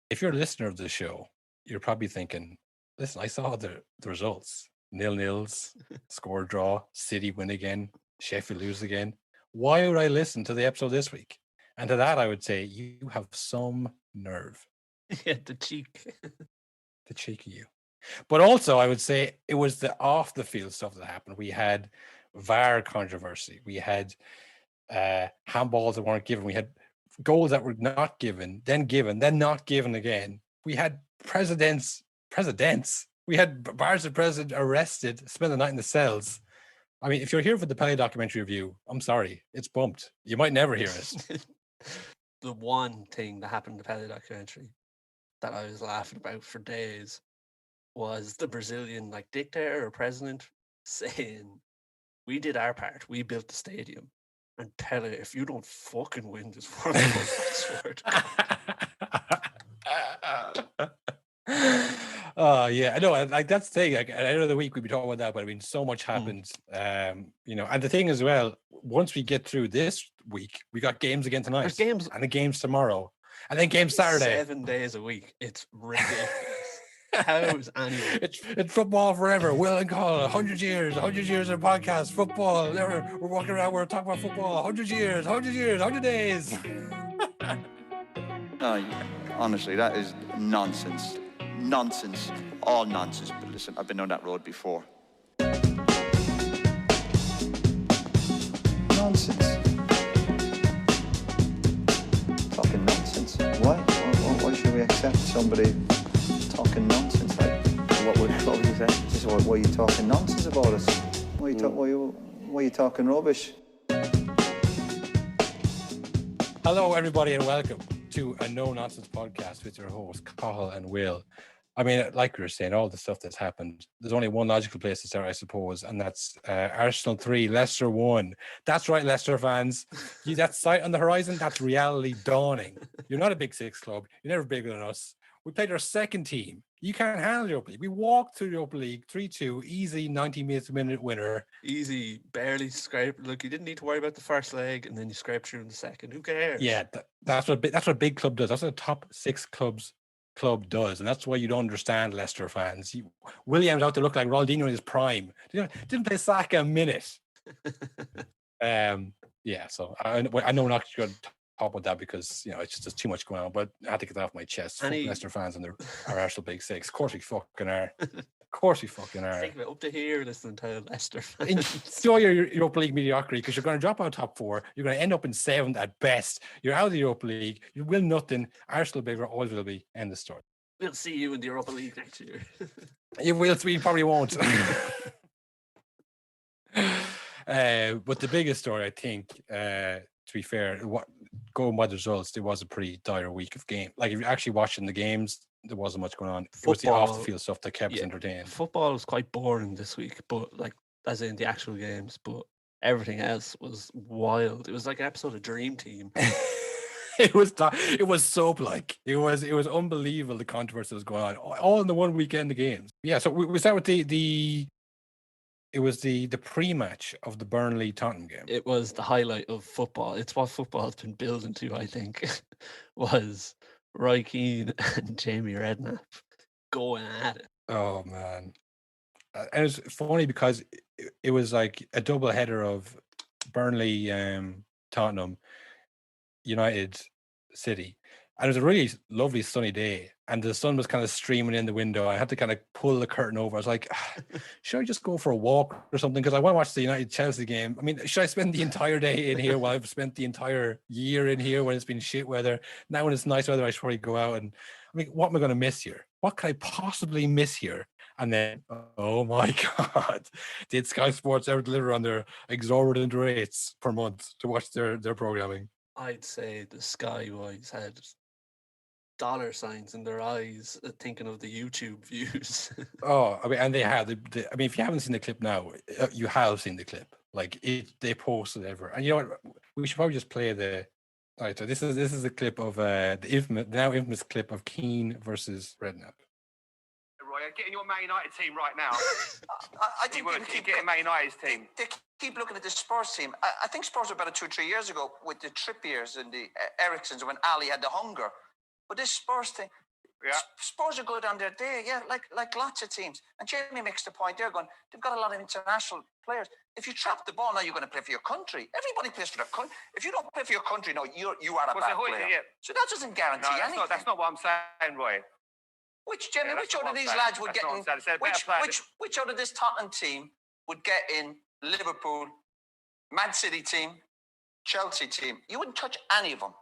If you're a listener of the show, you're probably thinking, listen, I saw the results. 0-0s, score draw, City win again, Sheffield lose again. Why would I listen to the episode this week? And to that, I would say you have some nerve. Yeah, the cheek. The cheek of you. But also, I would say it was the off the field stuff that happened. We had VAR controversy. We had handballs that weren't given. We had goals that were not given, then not given again. We had presidents. We had Barca president arrested, spent the night in the cells. I mean, if you're here for the Pelé documentary review, I'm sorry, it's bumped. You might never hear it. The one thing that happened in the Pelé documentary that I was laughing about for days was the Brazilian dictator or president saying, "We did our part. We built the stadium." And Pelé, if you don't fucking win this World Cup, I swear to God. Oh yeah, I know. That's the thing. Like, at the end of the week, we'd be talking about that, but I mean, so much happened. And the thing as well. Once we get through this week, we got games again tonight, There's games and the games tomorrow, and then games Saturday. 7 days a week. It's ridiculous. How's anyone? It's football forever. Will and Colin, 100 years of podcast, football. Never. We're walking around. We're talking about football. 100 years, 100 days. No, honestly, that is nonsense. Nonsense. All nonsense. But listen, I've been on that road before. Nonsense. Talking nonsense. Why should we accept somebody talking nonsense? What would you say? Just why are you talking nonsense about us? Why are you talking rubbish? Hello, everybody, and welcome to a No Nonsense podcast with your hosts, Cathal and Will. I mean, like we were saying, all the stuff that's happened, there's only one logical place to start, I suppose, and that's Arsenal 3, Leicester 1. That's right, Leicester fans. That sight on the horizon, that's reality dawning. You're not a Big Six club. You're never bigger than us. We played our second team. You can't handle the Europa League. We walked through the Europa League 3-2, easy 90-minute winner. Easy, barely scraped. Look, you didn't need to worry about the first leg, and then you scraped through in the second. Who cares? Yeah, that's what a big club does. That's what a top six club does, and that's why you don't understand Leicester fans. Williams out to look like Ronaldinho in his prime. Didn't play Saka a minute. Yeah, so I know we're not going to talk about that because it's just too much going on. But I had to get that off my chest. Fuck Leicester fans and our Arsenal Big Six. Of course we fucking are. Think of it up to here, listening to Leicester fans. Enjoy your Europa League mediocrity because you're going to drop out top four. You're going to end up in 7th at best. You're out of the Europa League. You will nothing. Arsenal bigger always will be. End the story. We'll see you in the Europa League next year. You will. We probably won't. But the biggest story, I think, to be fair, going by the results, it was a pretty dire week of game. Like if you're actually watching the games, there wasn't much going on. It was the off the field stuff that kept us entertained. Football was quite boring this week, but as in the actual games, but everything else was wild. It was like an episode of Dream Team. It was soap-like. It was unbelievable the controversy that was going on all in the one weekend of games. Yeah, so we start with the pre-match of the Burnley Tottenham game. It was the highlight of football. It's what football has been building to, I think, was Roy Keane and Jamie Redknapp going at it. Oh man. And it's funny because it was like a double header of Burnley, Tottenham, United, City. And it was a really lovely sunny day. And the sun was kind of streaming in the window. I had to kind of pull the curtain over. I was like, should I just go for a walk or something? Because I want to watch the United-Chelsea game. I mean, should I spend the entire day in here while I've spent the entire year in here when it's been shit weather? Now when it's nice weather, I should probably go out. And I mean, what am I going to miss here? What could I possibly miss here? And then, oh my God, did Sky Sports ever deliver on their exorbitant rates per month to watch their programming? I'd say the Sky boys had dollar signs in their eyes thinking of the YouTube views. Oh, I mean, and they had. I mean, if you haven't seen the clip now, you have seen the clip. Like they posted ever. And you know what? We should probably just play the. All right, so this is a clip of the now infamous clip of Keane versus Redknapp. Roy, get in your Man United team right now. I think you keep getting Man United's team. They keep looking at the Spurs team. I think Spurs were better 2 or 3 years ago with the Trippiers and the Ericssons when Ali had the hunger. But this Spurs thing, Yeah. Spurs are good on their day, yeah, like lots of teams. And Jamie makes the point there, going, they've got a lot of international players. If you trap the ball now, you're going to play for your country. Everybody plays for their country. If you don't play for your country now, you are a bad player. Yeah. So that doesn't guarantee anything. That's not what I'm saying, Roy. Which, Jamie, Yeah, which out of these lads would get in? Which out of this Tottenham team would get in Liverpool, Man City team, Chelsea team? You wouldn't touch any of them.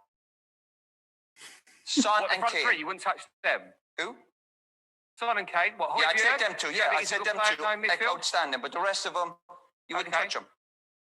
Son and Kane. Three, you wouldn't touch them. Who? Son and Kane. What? Yeah, I'd take them too. Yeah, I'd take them too. Outstanding. But the rest of them, you wouldn't touch them.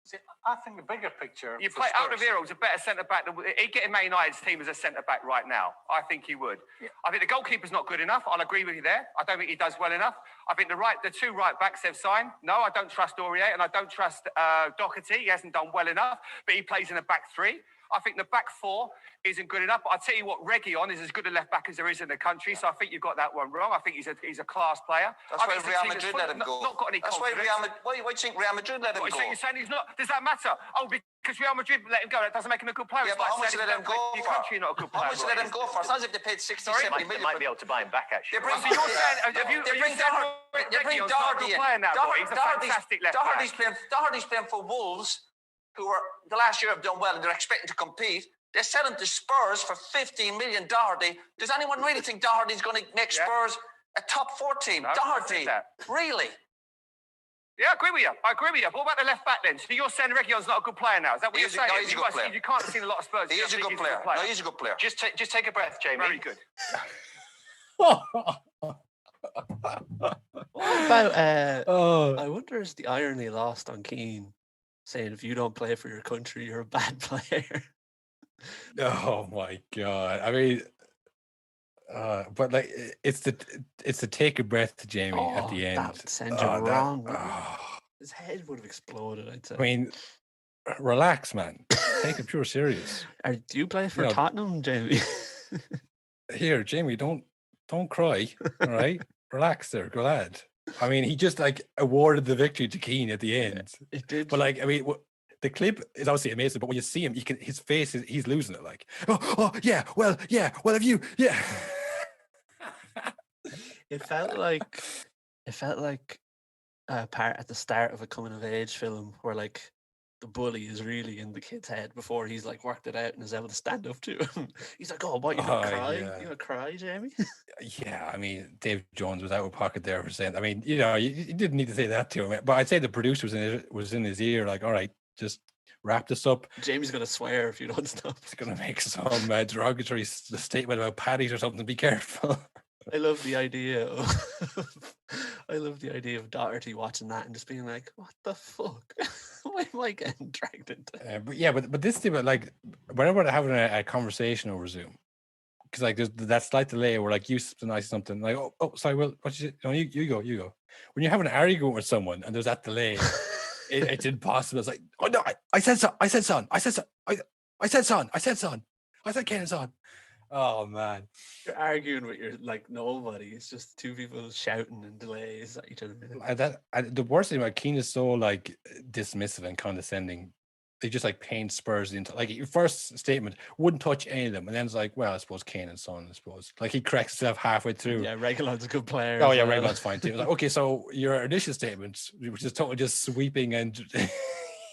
See, I think the bigger picture. You play Alderweireld's a better centre back. He'd get in Man United's team as a centre back right now. I think he would. Yeah. I think the goalkeeper's not good enough. I'll agree with you there. I don't think he does well enough. I think the two right backs they've signed. No, I don't trust Aurier and I don't trust Doherty. He hasn't done well enough, but he plays in a back three. I think the back four isn't good enough. But I'll tell you what, Reguilon is as good a left back as there is in the country. So I think you've got that one wrong. I think he's a class player. That's why Real Madrid let him go. Not got any confidence. Why do you think Real Madrid let him go? So you're saying he's not? Does that matter? Oh, because Real Madrid let him go, that doesn't make him a good player. Yeah, but how much did they let him go for? Your country, not a good player. How much did they let him go for? It's not as if they paid 60, 70 million. They might be able to buy him back, actually. They bring Doherty in. Doherty's playing for Wolves, who are the last year have done well and they're expecting to compete. They sell him to Spurs for 15 million. Doherty. Does anyone really think Doherty's going to make Spurs a top 4 team? No, Doherty, really? Yeah, I agree with you. But what about the left back then? So you're saying Reguilon's not a good player now? Is that what you're saying? No, he's a good player. You can't have seen a lot of Spurs. He is a good player. No, he's a good player. Just take a breath, Jamie. Very good. What about? I wonder is the irony lost on Keane saying if you don't play for your country, you're a bad player. Oh my god! I mean, but like it's the take a breath to Jamie at the end. That would send you wrong. His head would have exploded. I'd say. I mean, relax, man. Take it pure serious. Do you play for Tottenham, Jamie? Here, Jamie, don't cry. All right, relax there, go lad. I mean, he just like awarded the victory to Keane at the end. It did. But like, I mean, the clip is obviously amazing. But when you see him, his face he's losing it. Like, well, have you? Yeah. It felt like a part at the start of a coming of age film where like the bully is really in the kid's head before he's like worked it out and is able to stand up to him. He's like, "Oh, what, you gonna cry? Yeah. You gonna cry, Jamie?" Yeah, I mean, Dave Jones was out of pocket there for saying. I mean, you didn't need to say that to him, but I'd say the producer was in his ear, like, "All right, just wrap this up." Jamie's gonna swear if you don't stop. He's gonna make some derogatory statement about patties or something. Be careful. I love the idea of Doherty watching that and just being like, "What the fuck? Why am I getting dragged into?" But this thing, like, whenever they're having a conversation over Zoom, because like there's that slight delay where like you say something like, "Oh, sorry, well, what you go." When you're having an argument with someone and there's that delay, it's impossible. It's like, "Oh no, I said son, I said son, I said son, I said son, I said son, I said Keane son." Oh man, you're arguing with your like nobody. It's just two people shouting and delays at each other. The worst thing about Keane is so like dismissive and condescending. They just like paint Spurs into like your first statement wouldn't touch any of them, and then it's like, well, I suppose Kane and Son. I suppose like he corrects himself halfway through. Yeah, Reguilon's a good player. Oh yeah, Reguilon's fine too. Like, okay, so your initial statement, which is totally just sweeping and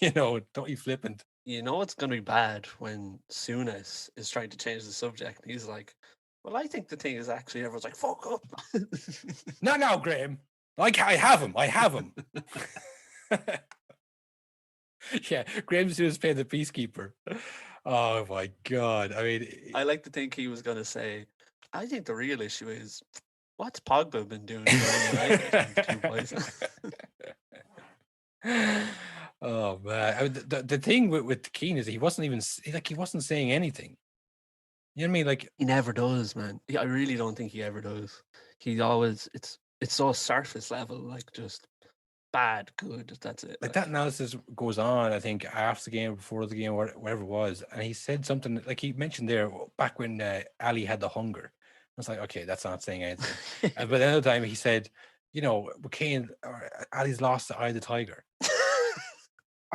totally flippant. You know it's going to be bad when Souness is trying to change the subject. And he's like, "Well, I think the thing is actually," everyone's like, "Fuck up." No, Graham. Like, I have him. Yeah, Graham Souness playing the peacekeeper. Oh my god. I mean, I like to think he was going to say, "I think the real issue is what's Pogba been doing?" Oh man, I mean, the thing with Keane is he wasn't saying anything. You know what I mean? Like he never does, man. I really don't think he ever does. He always it's so surface level, like just bad, good. That's it. Like that analysis goes on. I think after the game, before the game, whatever it was, and he said something like he mentioned there back when Ali had the hunger. I was like, okay, that's not saying anything. But another time he said, Kane or Ali's lost the eye of the tiger.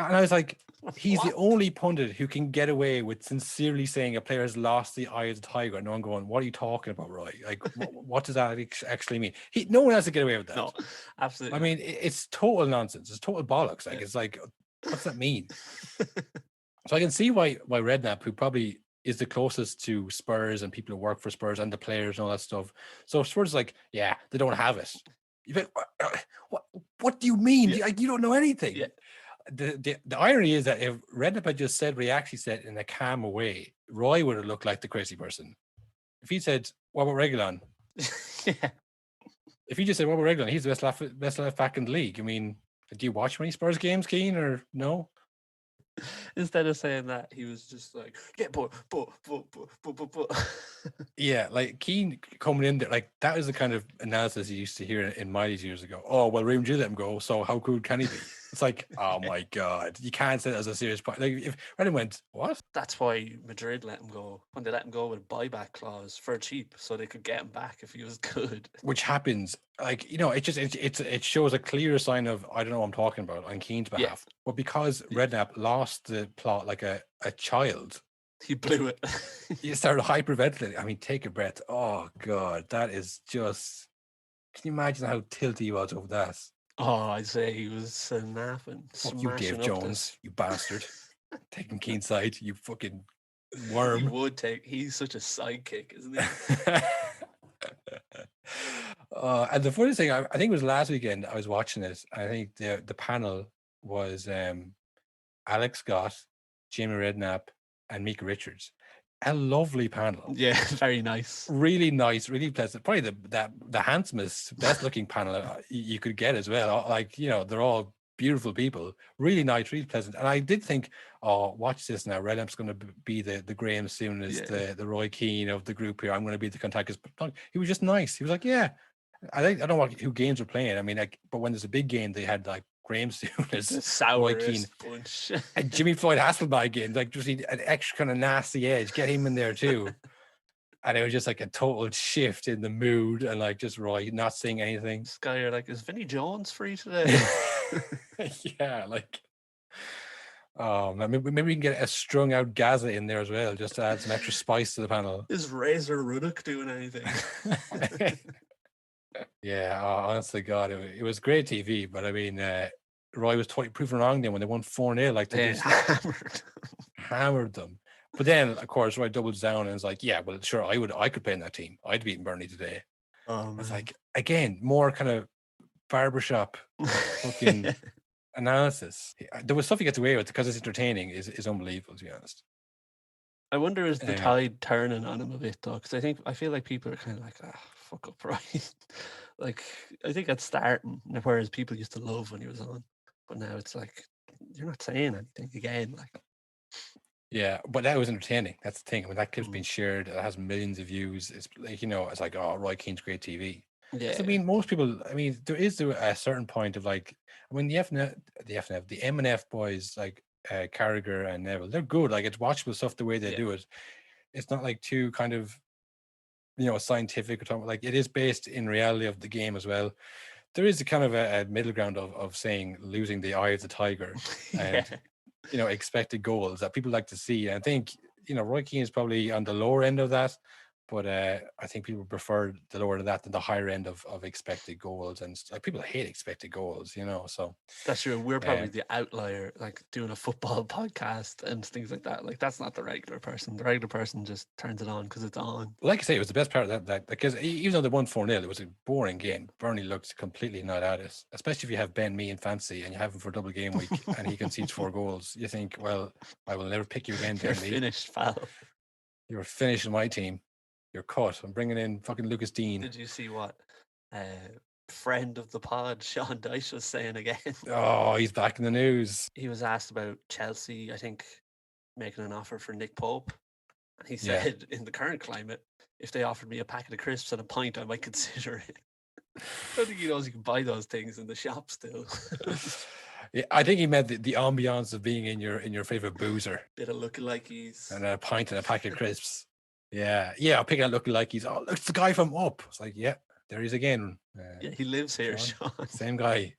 And I was like, he's the What? only pundit who can get away with sincerely saying a player has lost the eye of the tiger. And no one going, what are you talking about, Roy? Like, what does that actually mean? No one has to get away with that. No, absolutely. I mean, it's total nonsense. It's total bollocks. Like, it's like, what's that mean? So I can see why Redknapp, who probably is the closest to Spurs and people who work for Spurs and the players and all that stuff. So Spurs is like, yeah, they don't have it. You've been, what do you mean? Yeah. You don't know anything. Yeah. The irony is that if Redknapp had just said what he actually said in a calm way, Roy would have looked like the crazy person. If he said, what about Reguilon? Yeah. If he just said, what about Reguilon? He's the best left back in the league. I mean, do you watch many Spurs games, Keane, or no? Instead of saying that, he was just like, yeah, but. Yeah, like Keane coming in there, like that is the kind of analysis you used to hear in Miley's years ago. Oh, well, Real Madrid let him go, so how good can he be? It's like, oh my God, you can't say that as a serious point. Like if Redding went, what? That's why Madrid let him go when they let him go with a buyback clause for cheap, so they could get him back if he was good. Which happens, like it shows a clear sign of I don't know what I'm talking about on Keane's behalf, but because Redknapp lost the plot like a child. He blew it. You started hyperventilating. I mean, take a breath. Oh God, that is just. Can you imagine how tilty he was over that? Oh, I'd say he was napping. Fuck you, Dave Jones, you bastard. Taking Keane's side, you fucking worm. He would take. He's such a sidekick, isn't he? And the funny thing, I think it was last weekend. I was watching it. I think the panel was Alex Scott, Jamie Redknapp, and Mika Richards. A lovely panel. Yeah, very nice. Really nice, really pleasant. Probably the handsomest, best looking panel you could get as well. Like, they're all beautiful people. Really nice, really pleasant. And I did think, oh, watch this now. Redknapp's going to be the Graham Soon as the Roy Keane of the group here. I'm going to be the contact. He was just nice. He was like, yeah. I don't know who games were playing. I mean, like, but when there's a big game, they had like Graham Soon as Roy Keane bunch. and Jimmy Floyd Hasselbaink in, like, just need an extra kind of nasty edge. Get him in there too. And it was just like a total shift in the mood, and like just Roy not saying anything. This guy, you're like, is Vinnie Jones free today? Yeah, like, oh man, maybe we can get a strung out Gaza in there as well, just to add some extra spice to the panel. Is Razor Ruddock doing anything? Yeah, honestly, God, it was great TV, but I mean, Roy was totally proven wrong then when they won 4-0, like they just hammered them. But then, of course, Roy doubles down and is like, "Yeah, well, sure, I could play in that team. I'd beaten Burnley today." It's like, again, more kind of barbershop fucking analysis. There was stuff he gets away with because it's entertaining. Is unbelievable, to be honest. I wonder is the tide turning on him a bit though, because I feel like people are kind of like, fuck up, right? Like, I think it's starting, whereas people used to love when he was on, but now it's like you're not saying anything again, like. Yeah, but that was entertaining. That's the thing. I mean, that clip's been shared. It has millions of views. It's like, it's like, oh, Roy Keane's great TV. Yeah. I mean, most people, I mean, there is a certain point of like, I mean, the M&F boys, like Carragher and Neville, they're good. Like, it's watchable stuff the way they do it. It's not like too kind of, scientific or something. Like, it is based in reality of the game as well. There is a kind of a middle ground of saying losing the eye of the tiger and, expected goals that people like to see. And I think, Roy Keane is probably on the lower end of that. But I think people prefer the lower of that than the higher end of expected goals. And like, people hate expected goals, so. That's true. We're probably the outlier, like doing a football podcast and things like that. Like, that's not the regular person. The regular person just turns it on because it's on. Like I say, it was the best part of that because even though they won 4-0, it was a boring game. Burnley looked completely not at it, especially if you have Ben Mee in fancy and you have him for double game week and he concedes 4 goals. You think, well, I will never pick you again, Ben Mee. You're finished, pal. You're finished in my team. You're cut. I'm bringing in fucking Lucas Dean. Did you see what friend of the pod, Sean Dyche, was saying again? Oh, he's back in the news. He was asked about Chelsea, I think, making an offer for Nick Pope. And he said, in the current climate, if they offered me a packet of crisps and a pint, I might consider it. I don't think he knows you can buy those things in the shop still. Yeah, I think he meant the ambiance of being in your favorite boozer. Bit of lookalikes. And a pint and a packet of crisps. Yeah, I'll pick out looking like oh, look, it's the guy from Up. It's like, yeah, there he is again. Yeah, he lives here, Sean. Same guy.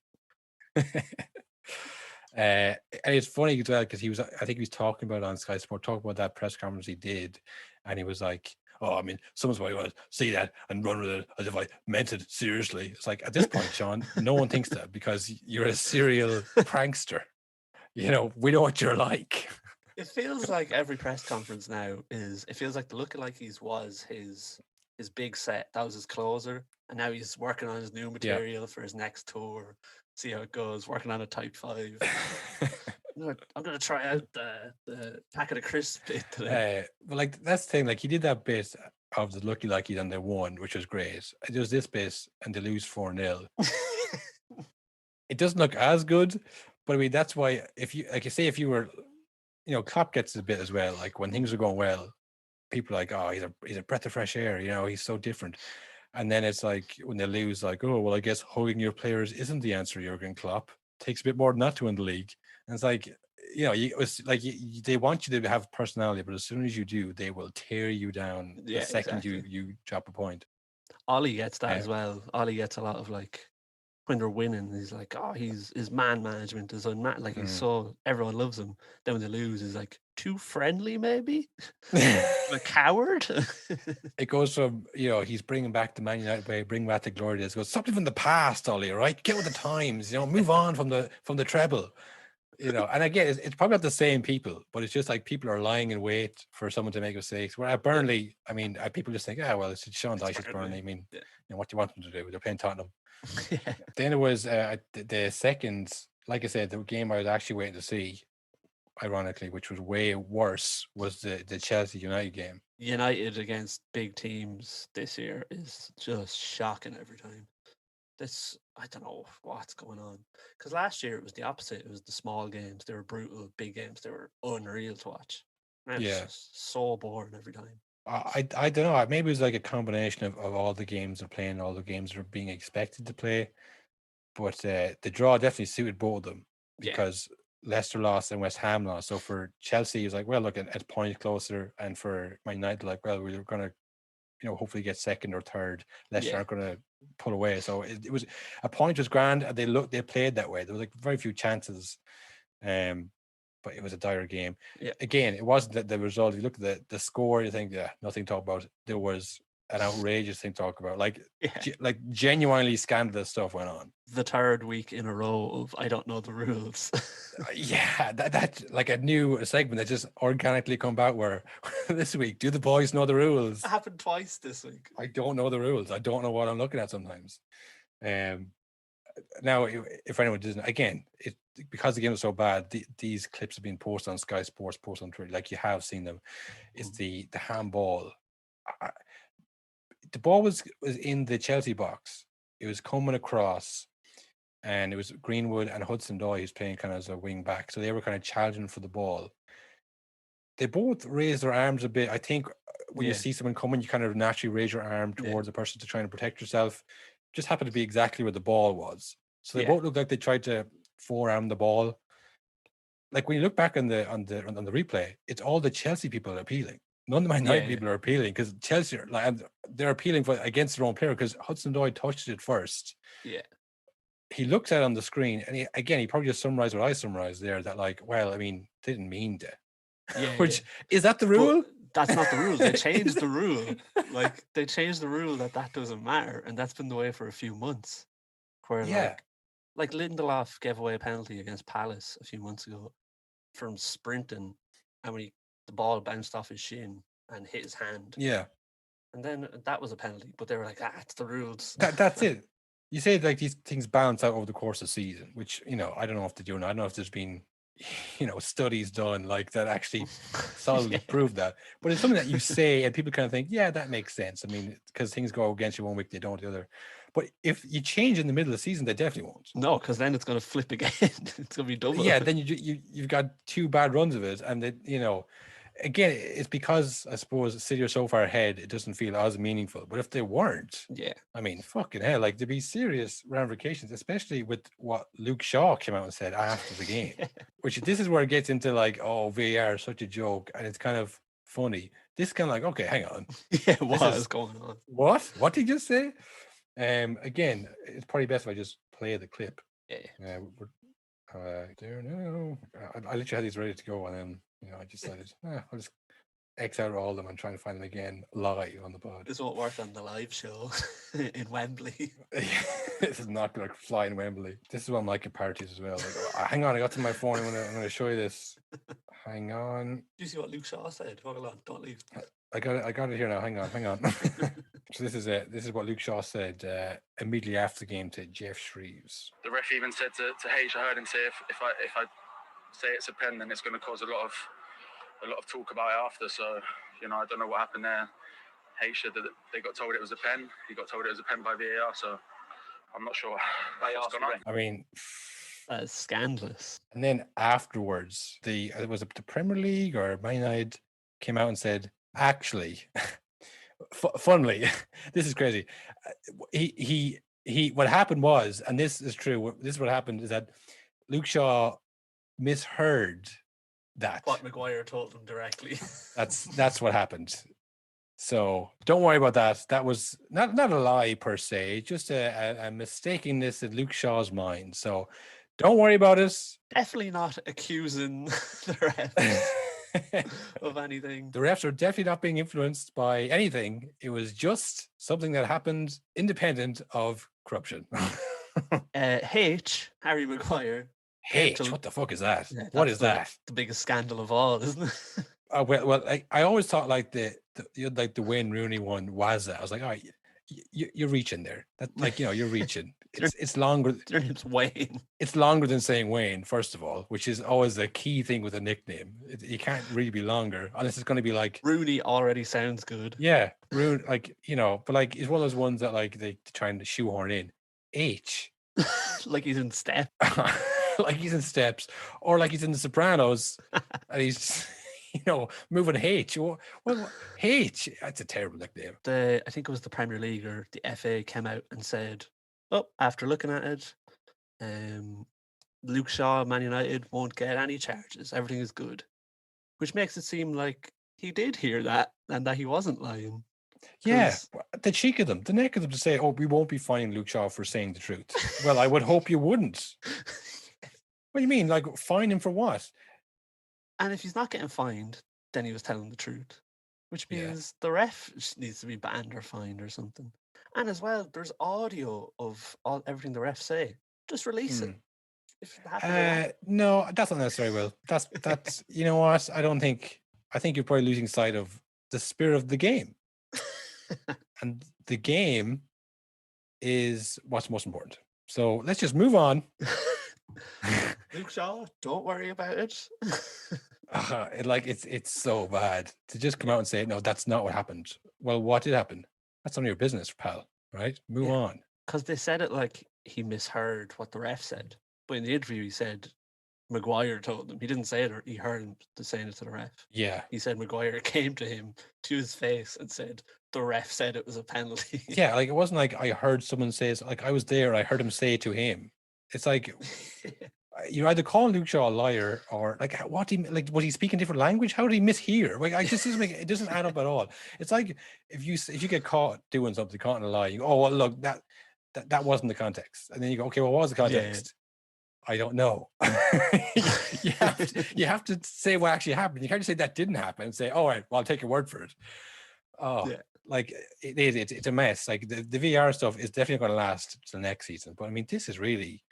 And it's funny as well because I think he was talking about it on Sky Sport, talking about that press conference he did, and he was like, "Oh, I mean, someone's going to see that and run with it as if I meant it seriously." It's like at this point, Sean, no one thinks that because you're a serial prankster. You know, we know what you're like. It feels like every press conference now it feels like the lookalike's was his big set. That was his closer. And now he's working on his new material for his next tour. See how it goes, working on a Type 5. I'm gonna try out the packet of crisps bit today. But like that's the thing, like he did that bit of the lucky like and they won, which was great. It was this bit and they lose 4-0. It doesn't look as good, but I mean that's why if you were, you know, Klopp gets a bit as well. Like when things are going well, people are like, oh, he's a breath of fresh air, you know, he's so different. And then it's like when they lose, like, oh well, I guess hugging your players isn't the answer, Jurgen Klopp. Takes a bit more than that to win the league. And it's like, you know, they want you to have personality, but as soon as you do, they will tear you down the second you drop a point. Ollie gets that as well. Ollie gets a lot of like when they're winning, he's like, oh, his man management is like he's so everyone loves him. Then when they lose, he's like too friendly, maybe a coward. It goes from, you know, he's bringing back the Man United way, bring back the glory days. Goes, stop living the past, Ollie. Right, get with the times. You know, move on from the treble. You know, and again, it's probably not the same people, but it's just like people are lying in wait for someone to make mistakes. Where at Burnley, I mean, people just think, well, it's Sean Dyche's Burnley. I mean, you know, what do you want them to do? They're playing Tottenham. Then it was the second, like I said, the game I was actually waiting to see, ironically, which was way worse, was the Chelsea United game. United against big teams this year is just shocking every time. I don't know what's going on. Because last year it was the opposite. It was the small games. They were brutal. Big games, they were unreal to watch. Now it's just so boring every time. I don't know. Maybe it was like a combination of all the games they're playing, all the games they're being expected to play. But the draw definitely suited both of them because Leicester lost and West Ham lost. So for Chelsea, it's like, well, look, at point closer. And for Man United, like, well, we're going to, you know, hopefully get second or third. Leicester aren't going to pull away. So it was a point was grand. And they played that way. There was like very few chances. But it was a dire game. Again, it wasn't the result. You look at the score, you think, nothing to talk about. There was an outrageous thing to talk about. Like genuinely scandalous stuff went on. The third week in a row of I don't know the rules. That like a new segment that just organically come out where this week, do the boys know the rules? It happened twice this week. I don't know the rules. I don't know what I'm looking at sometimes. Now, if anyone doesn't, again, because the game was so bad, these clips have been posted on Sky Sports, posted on Twitter, like you have seen them. It's the handball. The ball was in the Chelsea box. It was coming across, and it was Greenwood and Hudson-Odoi who's playing kind of as a wing back. So they were kind of challenging for the ball. They both raised their arms a bit. I think when you see someone coming, you kind of naturally raise your arm towards the person to try and protect yourself. Just happened to be exactly where the ball was. So they both looked like they tried to forearm the ball. Like when you look back on the replay, it's all the Chelsea people appealing. None of the Man United people are appealing because Chelsea they're appealing against their own player because Hudson-Odoi touched it first. Yeah. He looks at it on the screen and he probably just summarized what I summarized there, that like, well, I mean, they didn't mean to. Which is that the rule? But that's not the rule. They changed the rule. Like they changed the rule that doesn't matter, and that's been the way for a few months. Where like Lindelof gave away a penalty against Palace a few months ago from sprinting, and when the ball bounced off his shin and hit his hand. Yeah. And then that was a penalty, but they were like, it's the rules. That's it. You say like these things balance out over the course of the season, which, you know, I don't know if they're doing. I don't know if there's been, you know, studies done like that actually solidly prove that. But it's something that you say and people kind of think, yeah, that makes sense. I mean, because things go against you one week, they don't the other. But if you change in the middle of the season, they definitely won't. No, because then it's going to flip again. It's going to be double. Yeah, then you've got two bad runs of it, and you know. Again, it's because I suppose City are so far ahead, it doesn't feel as meaningful. But if they weren't, I mean, fucking hell, like there'd be serious ramifications, especially with what Luke Shaw came out and said after the game. Which this is where it gets into like, oh, VAR is such a joke, and it's kind of funny. This is kind of like, okay, hang on, what is going on? What did he just say? Again, it's probably best if I just play the clip. There now. I literally had these ready to go, and then I decided I'll just X out all of them and try and find them again live on the pod. This won't work on the live show in Wembley. This is not going to fly in Wembley. This is what I'm like at parties as well. Like, hang on, I got to my phone. I'm gonna show you this. Hang on. Do you see what Luke Shaw said? Hold on, don't leave. I got it here now. Hang on. So this is it. This is what Luke Shaw said immediately after the game to Jeff Shreves. The ref even said to H, I heard him say, if I say it's a pen, then it's going to cause a lot of talk about it after. So I don't know what happened there. H said that they got told it was a pen. He got told it was a pen by VAR. So I'm not sure what's going on. I mean, that's scandalous. And then afterwards, was it the Premier League or Man United came out and said, actually, funnily, this is crazy. He what happened was, and this is true. This is what happened is that Luke Shaw misheard that. What Maguire told him directly. That's what happened. So don't worry about that. That was not a lie per se, just a mistakenness in Luke Shaw's mind. So don't worry about it. Definitely not accusing the refs of anything. The refs are definitely not being influenced by anything. It was just something that happened independent of corruption. Harry Maguire. What the fuck is that? Yeah, what is that? The biggest scandal of all, isn't it? Well, I always thought like the Wayne Rooney one was that. I was like, all right, you're reaching there. That you're reaching. It's longer. Their name's Wayne. It's longer than saying Wayne, first of all, which is always the key thing with a nickname. You can't really be longer unless it's going to be like Rooney. Already sounds good. Yeah, Rooney, but like it's one of those ones that like they try to shoehorn in. H, like he's in step, like he's in Steps, or like he's in The Sopranos, and he's. Moving H. Well, H. That's a terrible nickname. I think it was the Premier League or the FA came out and said, after looking at it, Luke Shaw, Man United won't get any charges. Everything is good, which makes it seem like he did hear that and that he wasn't lying. Yeah, the cheek of them, the neck of them to say, "Oh, we won't be fining Luke Shaw for saying the truth." Well, I would hope you wouldn't. What do you mean? Like, fine him for what? And if he's not getting fined, then he was telling the truth, which means the ref needs to be banned or fined or something. And as well, there's audio of everything the refs say. Just release it. If it happens no, that's not necessarily Will. That's you know what? I think you're probably losing sight of the spirit of the game. And the game is what's most important. So let's just move on. Luke Shaw, don't worry about it. It's so bad to just come out and say, no, that's not what happened. Well, what did happen? That's none of your business, pal. Right? Move on. Because they said it like he misheard what the ref said. But in the interview, he said Maguire told him. He didn't say it, or he heard him saying it to the ref. Yeah. He said Maguire came to him to his face and said, the ref said it was a penalty. Yeah, like it wasn't like I heard someone say it, like I was there, I heard him say it to him. It's like you either call Luke Shaw a liar or like was he speaking different language? How did he mishear? Like I just it doesn't add up at all. It's like if you get caught doing something, caught in a lie, you go, oh well, look, that wasn't the context. And then you go, okay, well, what was the context? Yeah. I don't know. you have to say what actually happened. You can't just say that didn't happen and say, all right, well, I'll take your word for it. Oh yeah. Like it's a mess. Like the VR stuff is definitely going to last till next season. But I mean, this is really,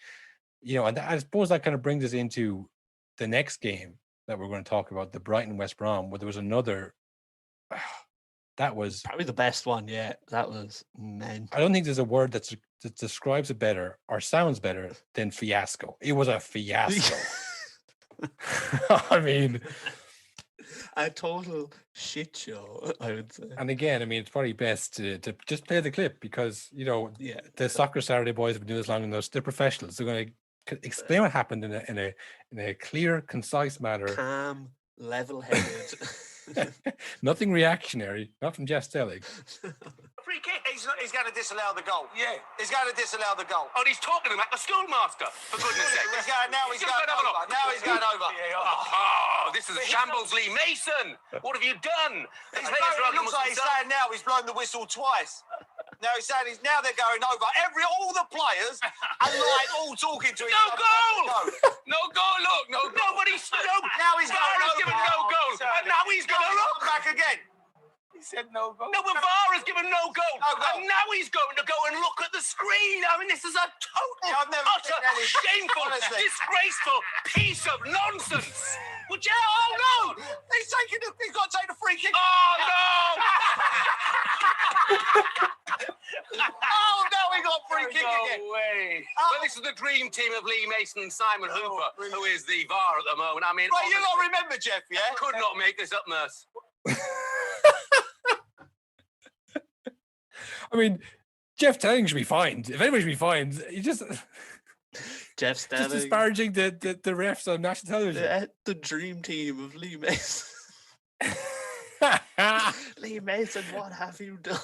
and I suppose that kind of brings us into the next game that we're going to talk about, the Brighton West Brom, where there was another. That was probably the best one. Yeah, that was mental. I don't think there's a word that describes it better or sounds better than fiasco. It was a fiasco. I mean. A total shit show, I would say. And again, I mean, it's probably best to just play the clip because, the Soccer Saturday boys have been doing this long enough. They're professionals. They're going to explain what happened in a clear, concise manner. Calm, level-headed. Nothing reactionary. Not from Jeff Stelling. Free kick. He's going to disallow the goal. Yeah. He's going to disallow the goal. Oh, he's talking about the schoolmaster, for goodness sake. He's going over. Now he's going over. Oh, this is Shambles Lee Mason. What have you done? It looks like he's saying now he's blown the whistle twice. Now he's saying now they're going over all the players and like all talking to each No other. goal! No goal, look, nobody's Now he's going VAR has over given no goal. And now he's going to look. back again. He said no goal. No, but VAR has given no goal. No goal. And now he's going to go and look at the screen. I mean, this is a total, Yeah, I've never utter, seen anything. shameful, Honestly. disgraceful piece of nonsense. Would you? Oh, no! He's got to take the free kick. Oh, no! Oh no, he got free kick again. No way. Oh. Well, this is the dream team of Lee Mason and Simon Hooper, who is the VAR at the moment. I mean, Right, you got to honestly, remember, Jeff, yeah? could not make this up, Merce. I mean, Jeff Telling should be fined. If anybody should be fined, you just Jeff just Stelling, disparaging the refs on national television. the dream team of Lee Mason. Lee Mason, what have you done?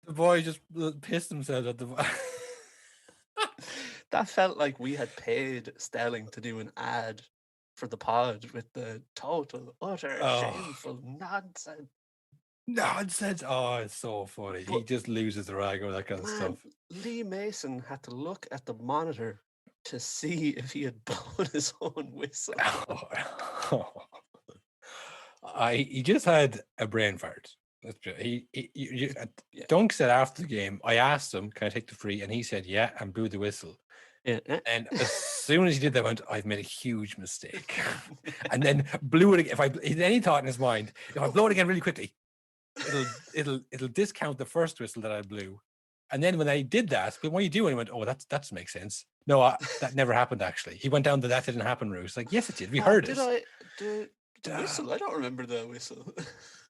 The boy just pissed himself at the. That felt like we had paid Stelling to do an ad for the pod with the total, utter, shameful nonsense. Nonsense. Oh, it's so funny. He just loses the rag over that kind of stuff. Lee Mason had to look at the monitor to see if he had blown his own whistle. He just had a brain fart. That's true. Dunk said after the game, I asked him, "Can I take the free?" And he said, "Yeah," and blew the whistle. Yeah. And as soon as he did that, I went, "I've made a huge mistake," and then blew it again. Then he thought in his mind, if I blow it again really quickly, it'll discount the first whistle that I blew. And then when I did that, but what are you doing? He went, "Oh, that makes sense." No, that never happened. Actually, he went down the "that didn't happen" route. It's like, yes, it did. We heard it. The whistle? I don't remember the whistle.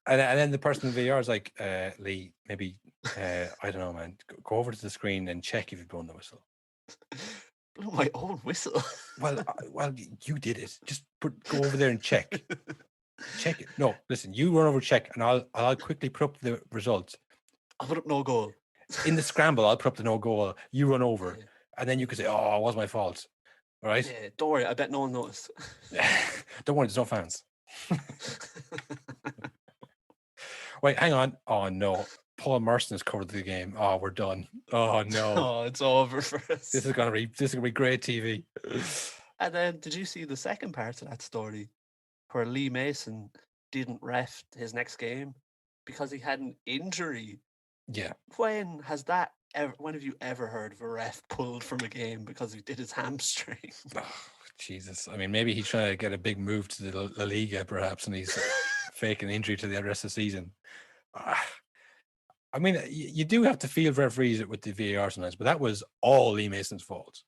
And then the person in VR is like, Lee, maybe I don't know, man. Go over to the screen and check if you've blown the whistle. Blow my own whistle. Well, you did it. Just go over there and check. Check it. No, listen. You run over, check, and I'll quickly put up the results. I'll put up no goal. In the scramble, I'll put up the no goal. You run over, and then you can say, "Oh, it was my fault." All right. Yeah, don't worry. I bet no one noticed. Don't worry. There's no fans. Wait, hang on. Oh no, Paul Merson has covered the game. Oh, we're done. Oh no. Oh, it's over for us. This is gonna be great TV. And then, did you see the second part of that story, where Lee Mason didn't ref his next game because he had an injury? Yeah. When have you ever heard of a ref pulled from a game because he did his hamstring? Oh, Jesus. I mean, maybe he's trying to get a big move to the La Liga, perhaps, and he's faking injury to the rest of the season. I mean, you do have to feel referees with the VAR sometimes, but that was all Lee Mason's fault.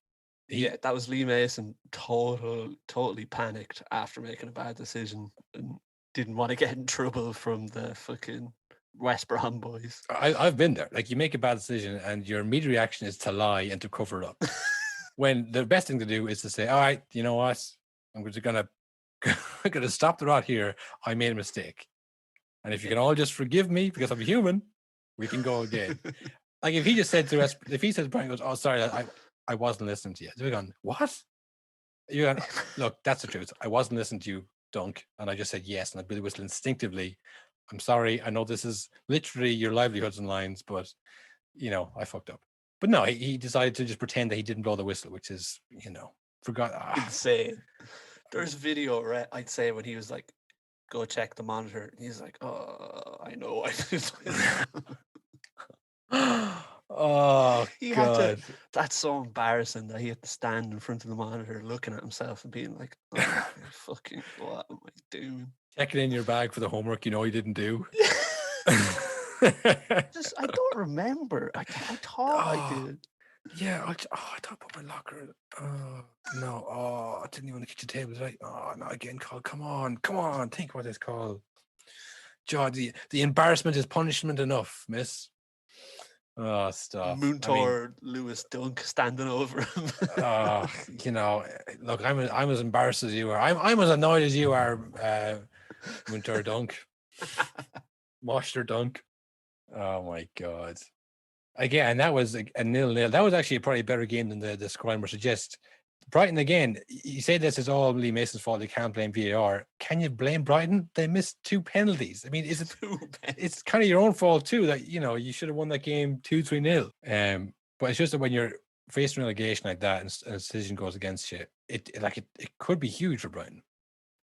Yeah, that was Lee Mason totally panicked after making a bad decision and didn't want to get in trouble from the fucking West Brom boys. I've been there. Like, you make a bad decision and your immediate reaction is to lie and to cover it up. When the best thing to do is to say, all right, you know what? I'm just gonna stop the rot here. I made a mistake. And if you can all just forgive me because I'm a human, we can go again. Like, if he just said to us, if he says, Brian goes, "Oh, sorry, I wasn't listening to you." They're going, "What?" You're going, "Look, that's the truth. I wasn't listening to you, Dunk, and I just said yes, and I blew the whistle instinctively. I'm sorry. I know this is literally your livelihoods and lines, but I fucked up." But no, he decided to just pretend that he didn't blow the whistle, which is, forgot. Insane. There's video, right? I'd say when he was like, "Go check the monitor," and he's like, "Oh, I know." Oh, God. That's so embarrassing that he had to stand in front of the monitor looking at himself and being like, "Oh, fucking, what am I doing?" Checking in your bag for the homework you didn't do. I don't remember. I thought I did. Yeah, I thought I put my locker in. Oh, no. Oh, I didn't even get your table, did I? Oh, no, again, call. Come on. Think what it's called. God, the embarrassment is punishment enough, miss. Oh, stop. Moontor Lewis Dunk standing over him. Look, I'm as embarrassed as you are. I'm as annoyed as you are, Moontor Dunk. Moster Dunk. Oh my God. Again, that was a 0-0. That was actually probably a better game than the scoreline would suggest. Brighton again. You say this is all Lee Mason's fault. They can't blame VAR. Can you blame Brighton? They missed 2 penalties. I mean, is it? It's kind of your own fault too. That you should have won that game 2-3-0. But it's just that when you're facing relegation like that and a decision goes against you, it could be huge for Brighton.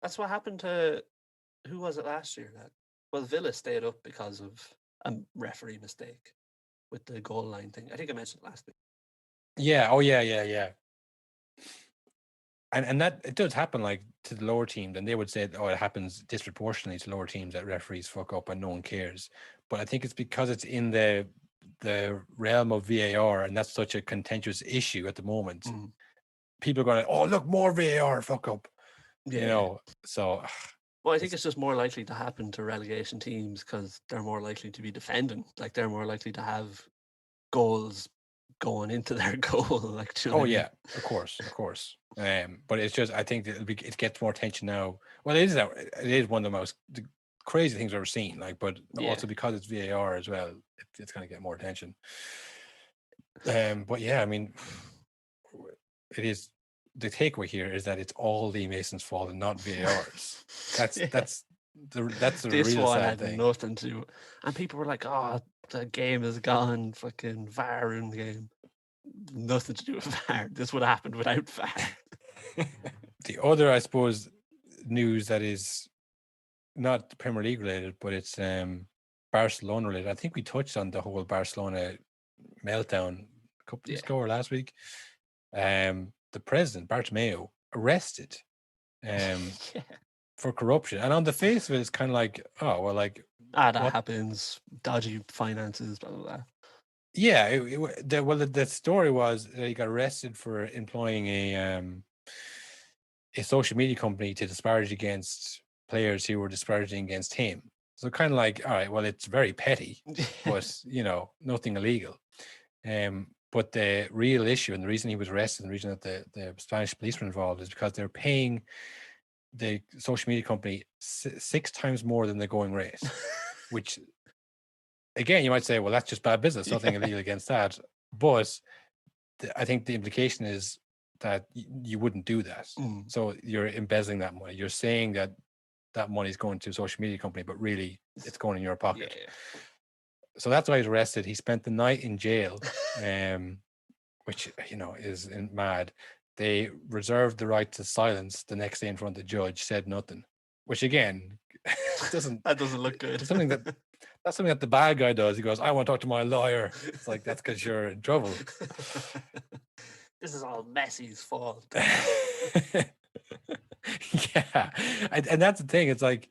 That's what happened to who was it last year? Villa stayed up because of a referee mistake with the goal line thing. I think I mentioned it last week. Yeah. Oh, yeah. And that it does happen like to the lower team. Then they would say, oh, it happens disproportionately to lower teams that referees fuck up and no one cares. But I think it's because it's in the realm of VAR and that's such a contentious issue at the moment. People are going, oh, look, more VAR fuck up. So. Well, I think it's just more likely to happen to relegation teams because they're more likely to be defending. Like they're more likely to have goals going into their goal. Like, yeah, of course. But it's just I think that it gets more attention now. Well, it is one of the most crazy things I've ever seen. Like, but also because it's VAR as well, it's going to get more attention. But yeah, I mean, it is. The takeaway here is that it's all Lee Mason's fault and not VAR's. That's the this real one sad had thing. Nothing to, and people were like, "Oh, the game is gone. Fucking VAR in the game. Nothing to do with VAR. This would have happened without VAR." The other, I suppose, news that is not Premier League related, but it's Barcelona related. I think we touched on the whole Barcelona meltdown a couple of weeks ago or last week. The president, Bartomeu, arrested for corruption. And on the face of it, it's kind of like, oh, well, like... that happens. Dodgy finances, blah, blah, blah. Yeah. The story was that he got arrested for employing a social media company to disparage against players who were disparaging against him. So kind of like, all right, well, it's very petty, but, nothing illegal. But the real issue and the reason he was arrested and the reason that the Spanish police were involved is because they're paying the social media company 6 times more than the going rate, which, again, you might say, well, that's just bad business, nothing illegal against that. But I think the implication is that you wouldn't do that. So you're embezzling that money. You're saying that money is going to a social media company, but really it's going in your pocket. Yeah. So that's why he's arrested. He spent the night in jail, which, is mad. They reserved the right to silence the next day in front of the judge, said nothing, which again, doesn't look good. That's something that the bad guy does. He goes, I want to talk to my lawyer. It's like, that's because you're in trouble. This is all Messi's fault. Yeah. And that's the thing. It's like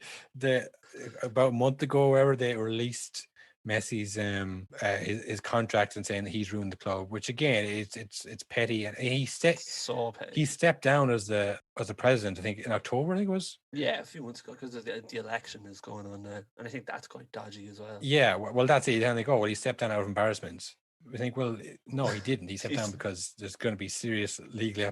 about a month ago, or wherever, they released Messi's his contract and saying that he's ruined the club, which again it's petty, and he stepped down as the president, I think in October, I think it was. Yeah, a few months ago, because the election is going on now, and I think that's quite dodgy as well. Yeah, well that's it. And they go, well, he stepped down out of embarrassment. I think, well, no, he didn't. He stepped down because there's going to be serious legal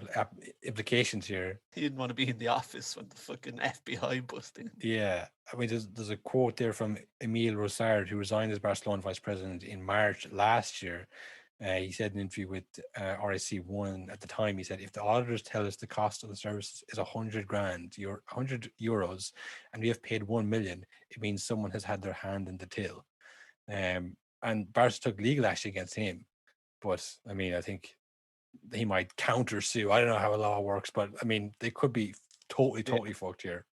implications here. He didn't want to be in the office when the fucking FBI busted in. Yeah. I mean, there's a quote there from Emile Rosard, who resigned as Barcelona vice president in March last year. He said in an interview with RSC1 at the time, he said, if the auditors tell us the cost of the service is 100 euros, and we have paid 1 million, it means someone has had their hand in the till. And Barca took legal action against him. But, I mean, I think he might counter-sue. I don't know how a law works, but, I mean, they could be totally fucked here.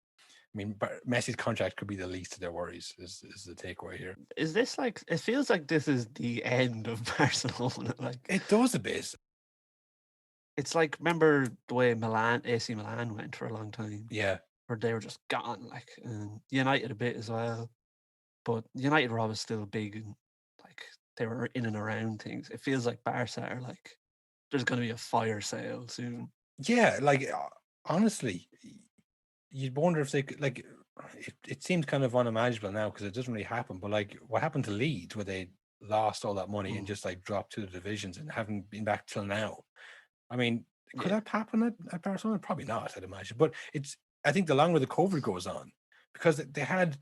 I mean, Messi's contract could be the least of their worries, is the takeaway here. Is this like... It feels like this is the end of Barcelona. Like, it does a bit. It's like, remember the way AC Milan went for a long time? Yeah. Where they were just gone, like, and United a bit as well. But United were always still big and they were in and around things. It feels like Barca are like, there's going to be a fire sale soon. Yeah, like, honestly, you'd wonder if they could, like, it seems kind of unimaginable now because it doesn't really happen, but like, what happened to Leeds where they lost all that money and just like dropped to the divisions and haven't been back till now? I mean, could that happen at Barcelona? Probably not, I'd imagine. But I think the longer the COVID goes on, because they had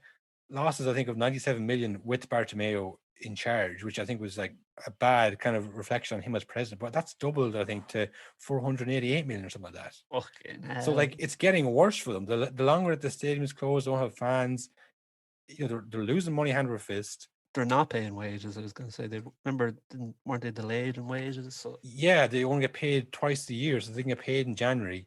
losses, I think, of 97 million with Bartomeu in charge, which I think was like a bad kind of reflection on him as president. But that's doubled, I think, to 488 million or something like that. Fucking hell. So like it's getting worse for them. The longer that the stadium's closed, don't have fans, they're losing money hand over fist. They're not paying wages. I was going to say, weren't they delayed in wages? So Yeah, they only get paid twice a year, so they can get paid in January.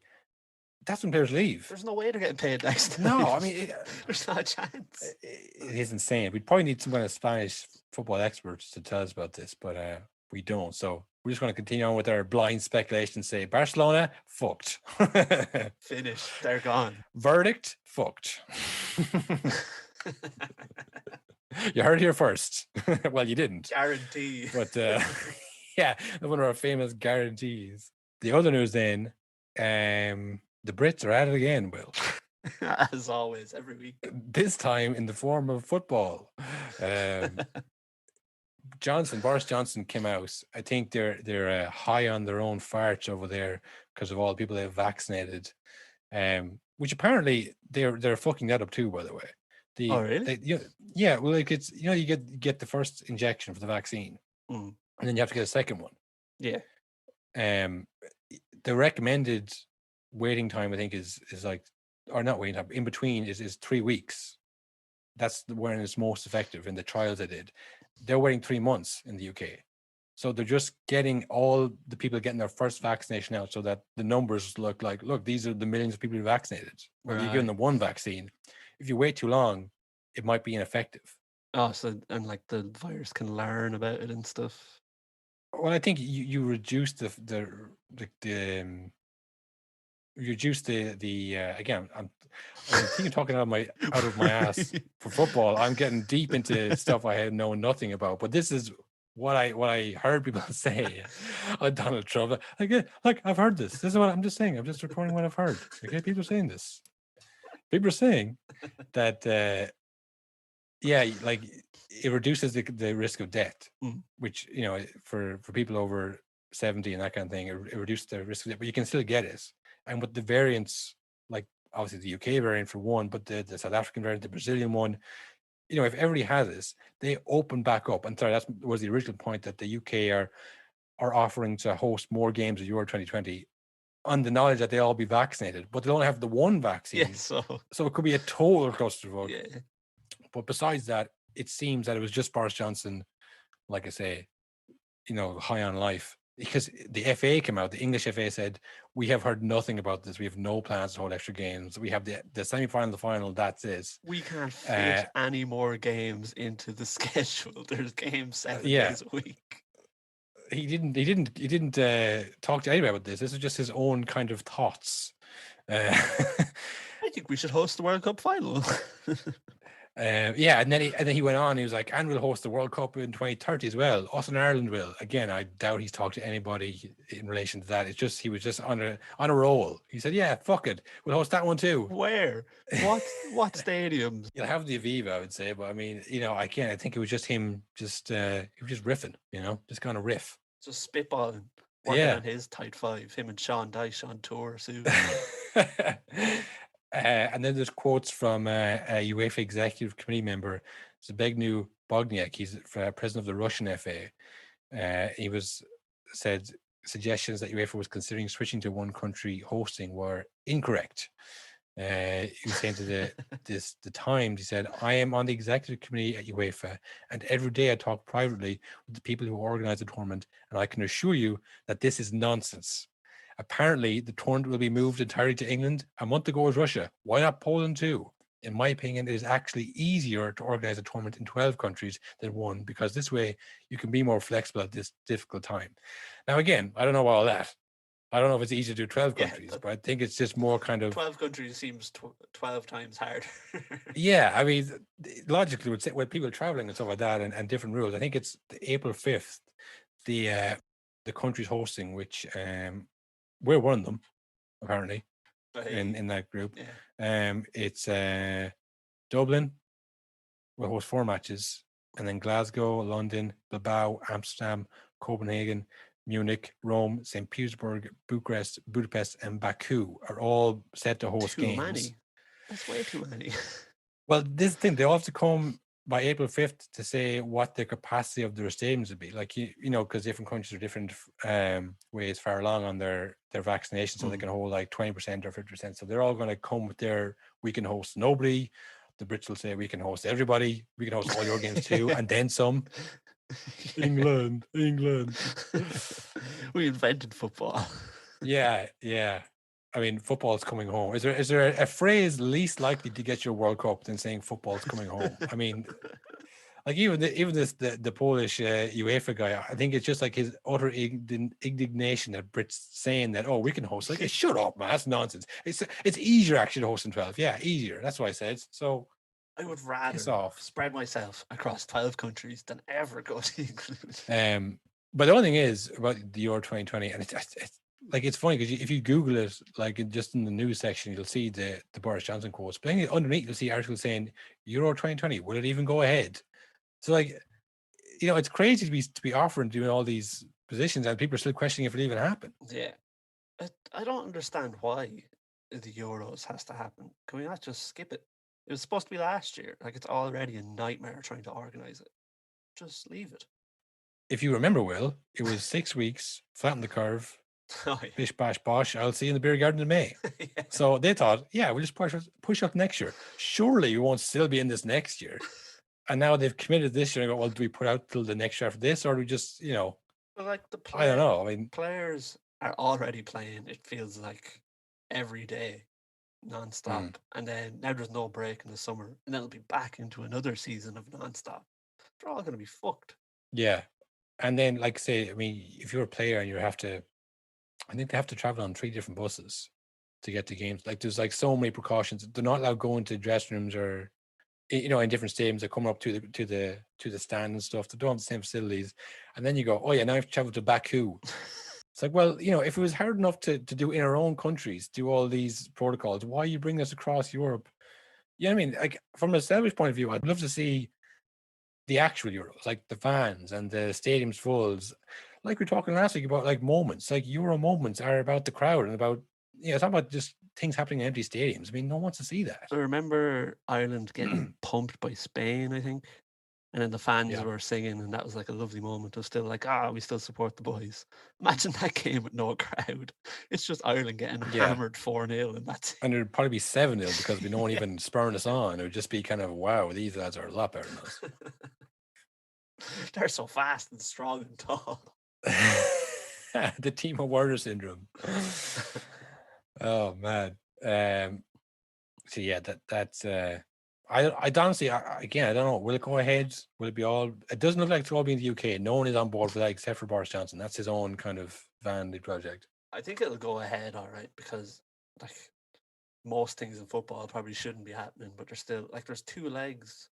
That's when players leave. There's no way they're getting paid next time. No, I mean, there's not a chance. It is insane. We'd probably need some kind of Spanish football experts to tell us about this, but we don't. So we're just going to continue on with our blind speculation and say Barcelona, fucked. Finished. They're gone. Verdict, fucked. You heard it here first. Well, you didn't. Guarantee. But yeah, one of our famous guarantees. The other news then, the Brits are at it again, Will. As always, every week. This time in the form of football. Boris Johnson came out. I think they're high on their own farts over there because of all the people they've vaccinated. Which apparently they're fucking that up too, by the way. Oh really? Yeah. Well, like it's you get the first injection for the vaccine, and then you have to get a second one. Yeah. The recommended waiting time, I think, is like, or not waiting time, in between is 3 weeks. That's when it's most effective in the trials they did. They're waiting 3 months in the UK. So they're just getting all the people getting their first vaccination out so that the numbers look, these are the millions of people who vaccinated. Well, you're giving them one vaccine. If you wait too long, it might be ineffective. Oh, so and like the virus can learn about it and stuff. Well, I think you reduce the again. I think I'm talking out of my ass for football. I'm getting deep into stuff I know nothing about. But this is what I heard people say on Donald Trump. Like I've heard this. This is what I'm just saying. I'm just reporting what I've heard. Okay, people are saying this. People are saying that like it reduces the risk of death, which for people over 70 and that kind of thing, it reduces the risk of death. But you can still get it. And with the variants, like obviously the UK variant for one, but the South African variant, the Brazilian one, if everybody has this, they open back up. And sorry, that was the original point, that the UK are offering to host more games at Euro 2020 on the knowledge that they'll all be vaccinated, but they don't have the one vaccine. Yeah, so it could be a total clusterfuck. Yeah. But besides that, it seems that it was just Boris Johnson, like I say, high on life. Because the FA came out, the English FA said, we have heard nothing about this. We have no plans to hold extra games. We have the semi-final, the final, that's it. We can't fit any more games into the schedule. There's games 7 days a week. He didn't talk to anybody about this. This is just his own kind of thoughts. I think we should host the World Cup final. And then he went on. He was like, and we'll host the World Cup in 2030 as well. Us and Ireland will. Again, I doubt he's talked to anybody in relation to that. It's just he was just on a roll. He said, "Yeah, fuck it, we'll host that one too." Where? What stadiums? You'll have the Aviva, I would say, but I mean, I think it was just him. He was just riffing. Just kind of riff. Just spitballing. Working on his tight five. Him and Sean Dyche on tour soon. And then there's quotes from a UEFA executive committee member, Zbigniew Bogniak. He's president of the Russian FA. He said suggestions that UEFA was considering switching to one country hosting were incorrect. He was saying to the Times, he said, "I am on the executive committee at UEFA, and every day I talk privately with the people who organize the tournament, and I can assure you that this is nonsense. Apparently, the tournament will be moved entirely to England. A month ago was Russia. Why not Poland too? In my opinion, it is actually easier to organize a tournament in 12 countries than one, because this way you can be more flexible at this difficult time." Now, again, I don't know about all that. I don't know if it's easy to do 12 countries, but I think it's just more kind of... 12 countries seems 12 times harder. Yeah, I mean, logically, with people traveling and stuff like that and different rules, I think it's April 5th, the countries hosting, which... we're one of them, apparently, in that group. Yeah. It's Dublin, we'll host 4 matches, and then Glasgow, London, Bilbao, Amsterdam, Copenhagen, Munich, Rome, St. Petersburg, Bucharest, Budapest, and Baku are all set to host games. Too many. That's way too many. Well, this thing, they all have to come by April 5th to say what the capacity of their stadiums would be. Like, because different countries are different ways far along on their vaccination, so they can hold like 20% or 50%. So they're all going to come with their, we can host nobody. The Brits will say, we can host everybody. We can host all your games too, and then some. England. We invented football. Yeah. I mean, football's coming home. Is there a phrase least likely to get your World Cup than saying football's coming home? I mean, like even the Polish UEFA guy, I think it's just like his utter indignation at Brits saying that, oh, we can host. Like, shut up, man, that's nonsense. It's easier actually to host in 12. Yeah, easier. That's what I said. So I would rather spread myself across 12 countries than ever go to England. But the only thing is about the Euro 2020, and it's funny because if you Google it, like just in the news section, you'll see the Boris Johnson quotes. But then underneath, you'll see articles saying Euro 2020, will it even go ahead? So like, it's crazy to be offering doing all these positions, and people are still questioning if it even happened. Yeah, I don't understand why the Euros has to happen. Can we not just skip it? It was supposed to be last year. Like, it's already a nightmare trying to organize it. Just leave it. If you remember, Will, it was 6 weeks, flatten the curve, bish bash bosh. I'll see you in the beer garden in May. Yeah. So they thought, yeah, we'll just push up next year. Surely we won't still be in this next year. And now they've committed this year and go, well, do we put out till the next year after this, or do we just, Well, like I don't know. I mean, players are already playing, it feels like, every day, non-stop. And then now there's no break in the summer, and then it'll be back into another season of non-stop. They're all going to be fucked. Yeah. And then, like, say, I mean, if you're a player and I think they have to travel on 3 different buses to get to games. Like, there's like so many precautions. They're not allowed to go into dressing rooms or, in different stadiums. They're coming up to the stand and stuff. They don't have the same facilities. And then you go, oh yeah, now I have to travel to Baku. It's like, well, if it was hard enough to do in our own countries, do all these protocols, why you bring us across Europe? I mean, like, from a selfish point of view, I'd love to see the actual Euros, like the fans and the stadiums fulls. Like we were talking last week about like moments, like Euro moments are about the crowd and about, it's not about just things happening in empty stadiums. I mean, no one wants to see that. I remember Ireland getting pumped by Spain, I think. And then the fans were singing, and that was like a lovely moment of still like, we still support the boys. Imagine that game with no crowd. It's just Ireland getting hammered 4-0, and that's it. And it'd probably be 7-0 because we no one even spurring us on. It would just be kind of, wow, these lads are a lot better than us. They're so fast and strong and tall. The Timo Werner syndrome. Oh man. So yeah, that's I honestly, again, I don't know. Will it go ahead? Will it be all? It doesn't look like it's all being the UK. No one is on board for that except for Boris Johnson. That's his own kind of vanity project. I think it'll go ahead, all right, because like most things in football probably shouldn't be happening, but there's still there's 2 legs.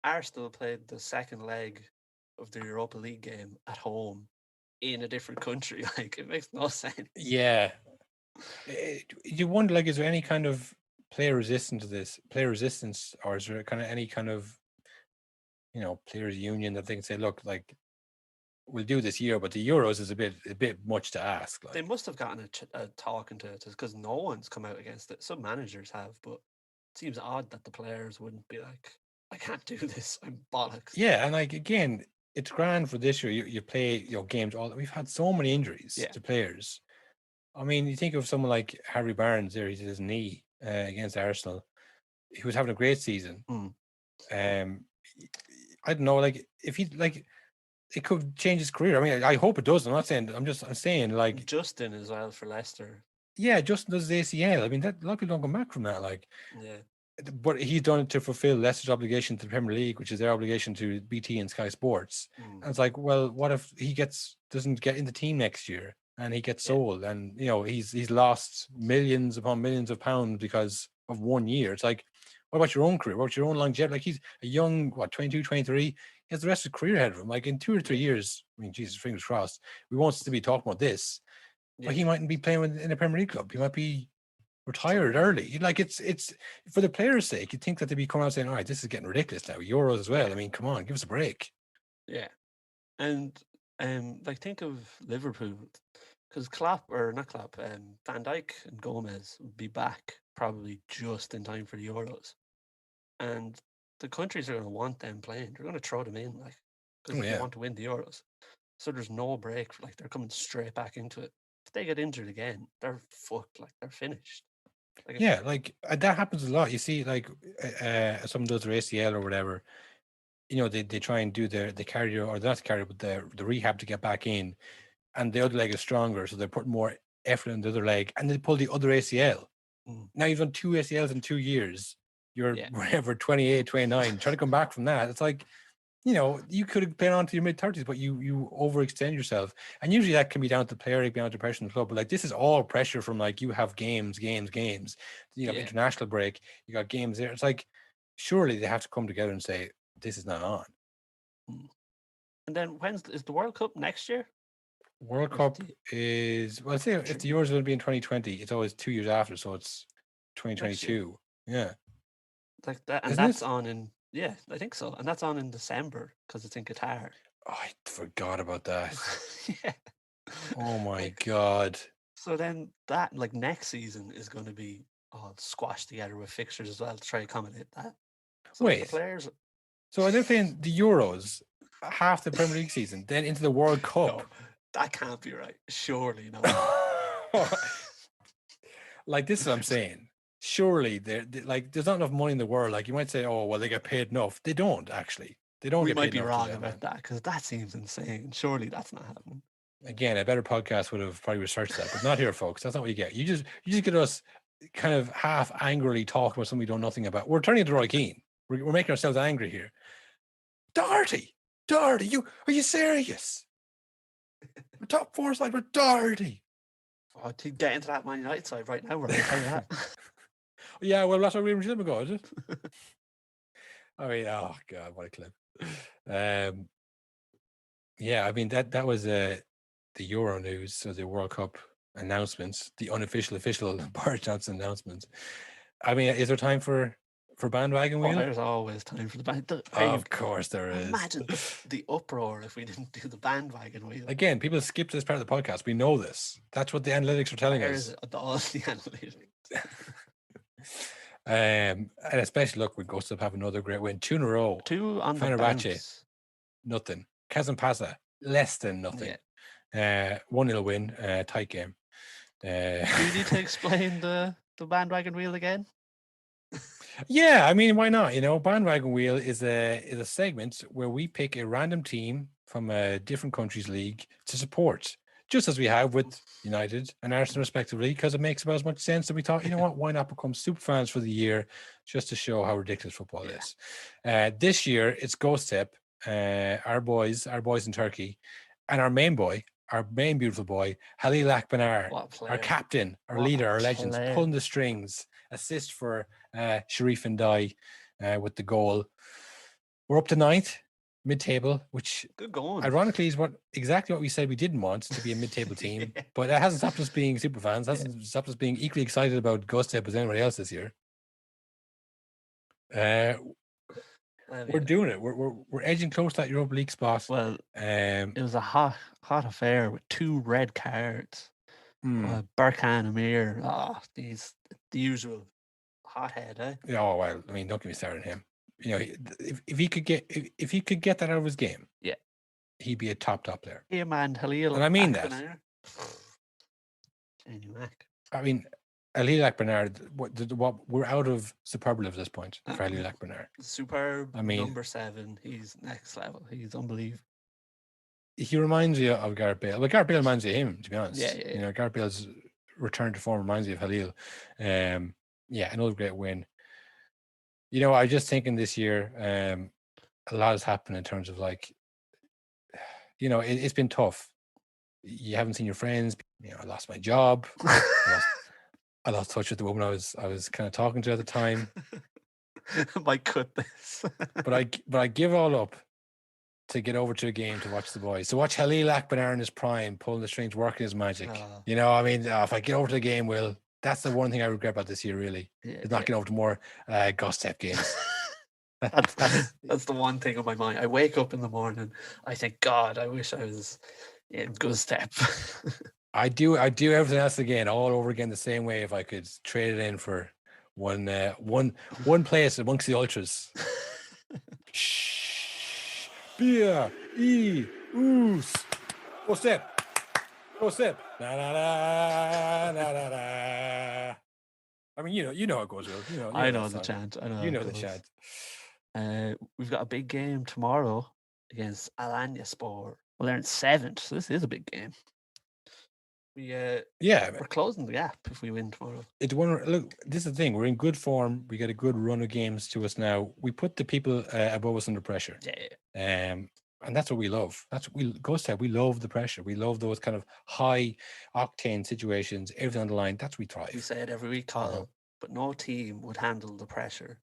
Arsenal played the second leg of the Europa League game at home in a different country. Like, it makes no sense. Yeah. You wonder, like, is there any kind of player resistance to this? Player resistance, or is there kind of any kind of, players union that they can say, look, like, we'll do this year, but the Euros is a bit much to ask. Like. They must have gotten a talking to it because no one's come out against it. Some managers have, but it seems odd that the players wouldn't be like, I can't do this. I'm bollocks. Yeah, and like, again, it's grand for this year. You play games. We've had so many injuries to players. I mean, you think of someone like Harry Barnes there. He did his knee against Arsenal. He was having a great season. I don't know, like, if he like, it could change his career. I mean, I hope it does. I'm saying like Justin as well for Leicester. Yeah, Justin does the ACL. I mean, that a lot of people don't come back from that. Like, yeah. But he's done it to fulfill Leicester's obligation to the Premier League, which is their obligation to BT and Sky Sports. And it's like, well, what if he doesn't get in the team next year and he gets sold, and he's lost millions upon millions of pounds because of 1 year? It's like, what about your own career? What about your own longevity? Like, he's a young, 22, 23. He has the rest of his career ahead of him. Like, in 2 or 3 years, I mean, Jesus, fingers crossed, we won't still be talking about this. But he mightn't be playing in a Premier League club. He might be retired early. Like, it's for the players' sake. You'd think that they'd be coming out saying, all right, this is getting ridiculous now. Euros as well. I mean, come on, give us a break. Yeah. And like, think of Liverpool, because Van Dijk and Gomez would be back probably just in time for the Euros. And the countries are going to want them playing. They're going to throw them in, like, because they want to win the Euros. So there's no break. Like, they're coming straight back into it. If they get injured again, they're fucked. Like, they're finished. Like, that happens a lot. You see, like, someone does their ACL or whatever. They try and do the cardio, or not the cardio, but the rehab to get back in, and the other leg is stronger, so they're putting more effort in the other leg, and they pull the other ACL. Now you've done 2 ACLs in 2 years. You're whatever 28, 29, trying to come back from that. It's like, you could have been on to your mid-30s, but you overextend yourself. And usually that can be down to the player, it can be down to pressure in the club. But like, this is all pressure from, like, you have games. You have international break, you got games there. It's like, surely they have to come together and say, this is not on. And then is the World Cup next year? World Cup is, well, say if the Euros will be in 2020, it's always 2 years after, so it's 2022. Yeah. Like that, and that's on in, I think so. And that's on in December because it's in Qatar. Oh, I forgot about that. Yeah. Oh my God. So then that, like, next season is going to be all squashed together with fixtures as well to try to accommodate that. So wait, the players. So are they playing the Euros half the Premier League season, then into the World Cup? No, that can't be right. Surely no. Like, this is what I'm saying. Surely there's not enough money in the world. Like, you might say, oh, well, they get paid enough. They don't, actually. They don't. We might be wrong about that, because that seems insane. Surely that's not happening. Again, a better podcast would have probably researched that, but not here, folks. That's not what you get. You just get us kind of half angrily talking about something we know nothing about. We're turning into Roy Keane. We're making ourselves angry here. Doherty, are you serious? The top 4 side for Doherty. Oh, to get into that Man United side right now, we're going to tell you that. Yeah, well, that's what we were going to go, is it? I mean, oh God, what a clip. Yeah, I mean, that was the Euro news, so the World Cup announcements, the unofficial, official Boris Johnson announcements. I mean, is there time for bandwagon wheel? There's always time for the bandwagon. Of course there is. Imagine the uproar if we didn't do the bandwagon wheel. Again, people skip this part of the podcast. We know this. That's what the analytics are telling us. Is it? All the analytics. And especially, look, we go to have another great win. 2 in a row. 2 on the Fenerbahce, bounce. nothing. Kazampasa, less than nothing. 1-0 win, tight game. Do you need to explain the bandwagon wheel again? Yeah, I mean, why not? Bandwagon wheel is a segment where we pick a random team from a different country's league to support, just as we have with United and Arsenal respectively, because it makes about as much sense. And we thought, you know what, why not become super fans for the year, just to show how ridiculous football is. This year it's Ghost Tip, our boys in Turkey, and our main beautiful boy, Halil Akbanar, our captain, our leader, our legends, pulling the strings, assist for Sharif Ndai with the goal. We're up to 9th, mid-table, which good going. Ironically is exactly what we said we didn't want to be a mid-table team, but that hasn't stopped us being super fans. Hasn't stopped us being equally excited about Ghost Tip as anybody else this year. We're doing it. We're edging close to that Europa League spot. Well, it was a hot affair with 2 red cards. Berkan Amir, the usual hothead, eh? Yeah, oh well, I mean, don't get me started on him. If he could get that out of his game, he'd be a top player. Him and Halil, and I mean that. I mean, Halil Akbanar, we're out of superlative at this point for Halil Akbanar. Superb. I mean, number 7. He's next level. He's unbelievable. He reminds you of Gareth Bale. Well, Gareth Bale reminds you of him, to be honest. Yeah. Gareth Bale's return to form reminds you of Halil. Another great win. I was just thinking this year, a lot has happened in terms of, like, it's been tough. You haven't seen your friends. I lost my job. I lost touch with the woman I was kind of talking to at the time. My goodness. but I give all up to get over to a game to watch the boys. To watch Halil Akbanar in his prime, pulling the strings, working his magic. If I get over to the game, that's the one thing I regret about this year, really. Is not getting over to more Ghost Tip games. That's the one thing on my mind. I wake up in the morning, I think, God, I wish I was in Ghost Tip. I do everything else again, all over again, the same way, if I could trade it in for one place amongst the ultras. Shh. Beer. Oos. Go step. Go step. Na na na na na na. I mean, you know how it goes, Will. I know that the song. chant. I know. You how know it the goes. chant. We've got a big game tomorrow against Alanyaspor. Well, they're in 7th, so this is a big game. We're closing the gap if we win tomorrow. Look, this is the thing. We're in good form. We get a good run of games to us now. We put the people above us under pressure. Yeah. And that's what we love. That's what we Ghost said. We love the pressure. We love those kind of high octane situations. Everything on the line. That's what we thrive. We say it every week, Colin, but no team would handle the pressure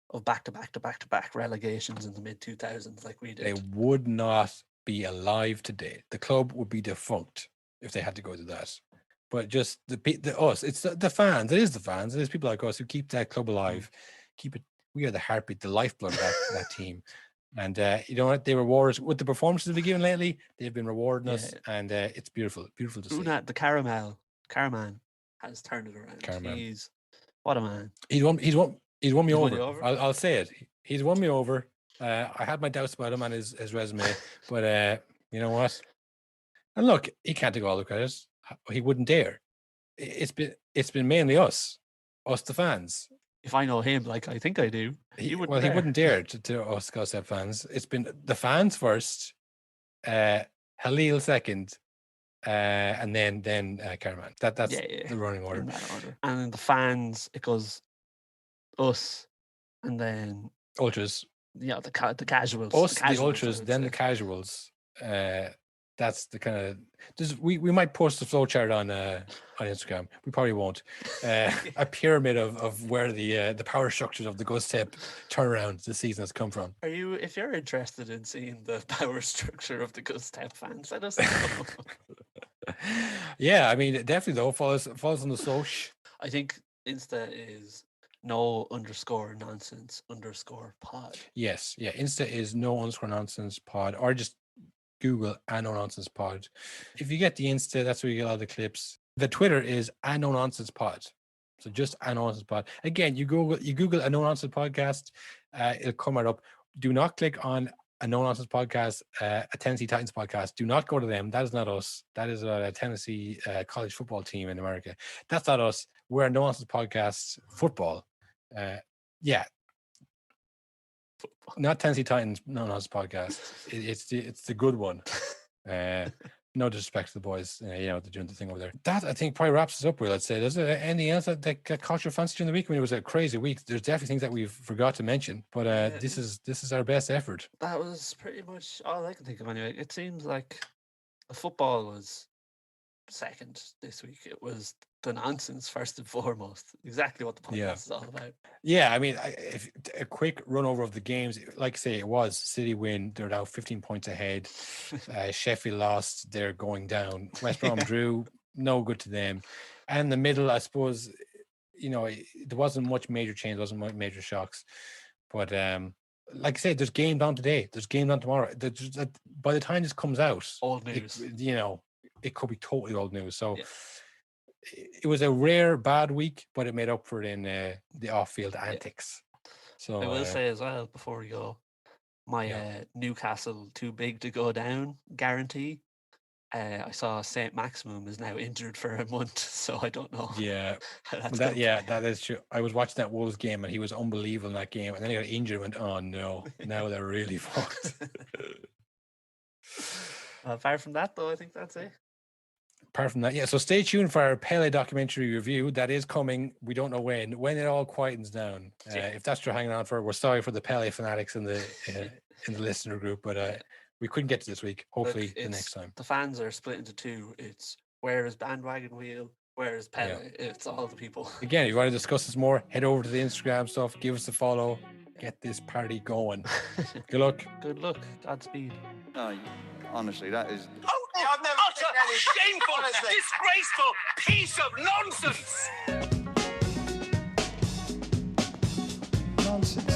of back-to-back relegations in the mid-2000s like we did. They would not be alive today. The club would be defunct if they had to go to that. But just us, it's the fans. It is the fans. It is people like us who keep that club alive. Keep it. We are the heartbeat, the lifeblood of that team. And you know what? They reward us with the performances we've given lately. They've been rewarding us, and it's beautiful to see. Brunat, the Caraman has turned it around. Caraman. What a man. He's won me over. You over? I'll say it. He's won me over. I had my doubts about him and his resume, but you know what? And look, he can't take all the credit. He wouldn't dare. It's been mainly us, the fans. If I know him, like I think I do, he wouldn't dare to us Gossip fans. It's been the fans first, Halil second, and then Caraman. That's the running order. In that order. And in the fans, it goes us, and then ultras. Yeah, the casuals. Us, the ultras, then the casuals. That's the kind of we might post the flow chart on Instagram. We probably won't. A pyramid of where the power structures of the Ghost Step turnaround this season has come from. If you're interested in seeing the power structure of the Ghost Step fans, let us know. Yeah, I mean definitely though, follows on the social. I think Insta is no_nonsense_pod. Yes, yeah. Insta is no_nonsense pod, or just Google No Nonsense Pod. If you get the Insta, that's where you get all the clips. The Twitter is No Nonsense Pod. So just No Nonsense Pod. Again, you Google a No Nonsense podcast, it'll come right up. Do not click on a No Nonsense podcast, a Tennessee Titans podcast. Do not go to them. That is not us. That is a Tennessee college football team in America. That's not us. We're a No Nonsense podcast football. Yeah. Not Tennessee Titans, No Nonsense podcast. It's the good one. No disrespect to the boys, they're doing the thing over there. That I think probably wraps us up. Will I'd say. Is there anything else that caught your fancy during the week? I mean, it was a crazy week. There's definitely things that we've forgot to mention, but this is our best effort. That was pretty much all I can think of anyway. It seems like the football was second this week. It was the nonsense first and foremost. Exactly what the podcast is all about. Yeah, I mean, if a quick run over of the games, like I say, it was City win. They're now 15 points ahead. Sheffield lost. They're going down. West Brom drew. No good to them. And the middle, I suppose, there wasn't much major change. Wasn't much major shocks. But like I said, there's games on today. There's games on tomorrow. By the time this comes out, old news. It could be totally old news. So it was a rare bad week, but it made up for it in the off-field antics. So I will say as well before we go, my Newcastle too big to go down guarantee. I saw Saint Maximum is now injured for a month, so I don't know. Yeah, that is true. I was watching that Wolves game and he was unbelievable in that game, and then he got injured and went, oh no, now they're really fucked. Apart from that, though, I think that's it. Apart from that, so stay tuned for our Pele documentary review. That is coming. We don't know when it all quietens down. If that's what you're hanging on for, we're sorry for the Pele fanatics in the listener group, but we couldn't get to this week. Hopefully the next time. The fans are split into two. It's where is Bandwagon Wheel? Where is Pele? Yeah. It's all the people. Again, if you want to discuss this more, head over to the Instagram stuff. Give us a follow. Get this party going. Good luck. Good luck. Godspeed. No, honestly, that is... I've never utter, shameful, disgraceful piece of nonsense! Nonsense.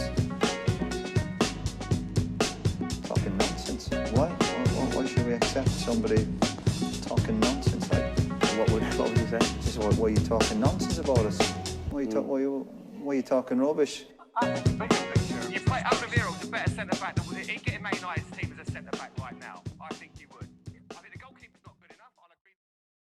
Talking nonsense. Why should we accept somebody talking nonsense? Like, what would you say? Just why are you talking nonsense about us? Why are you talking rubbish?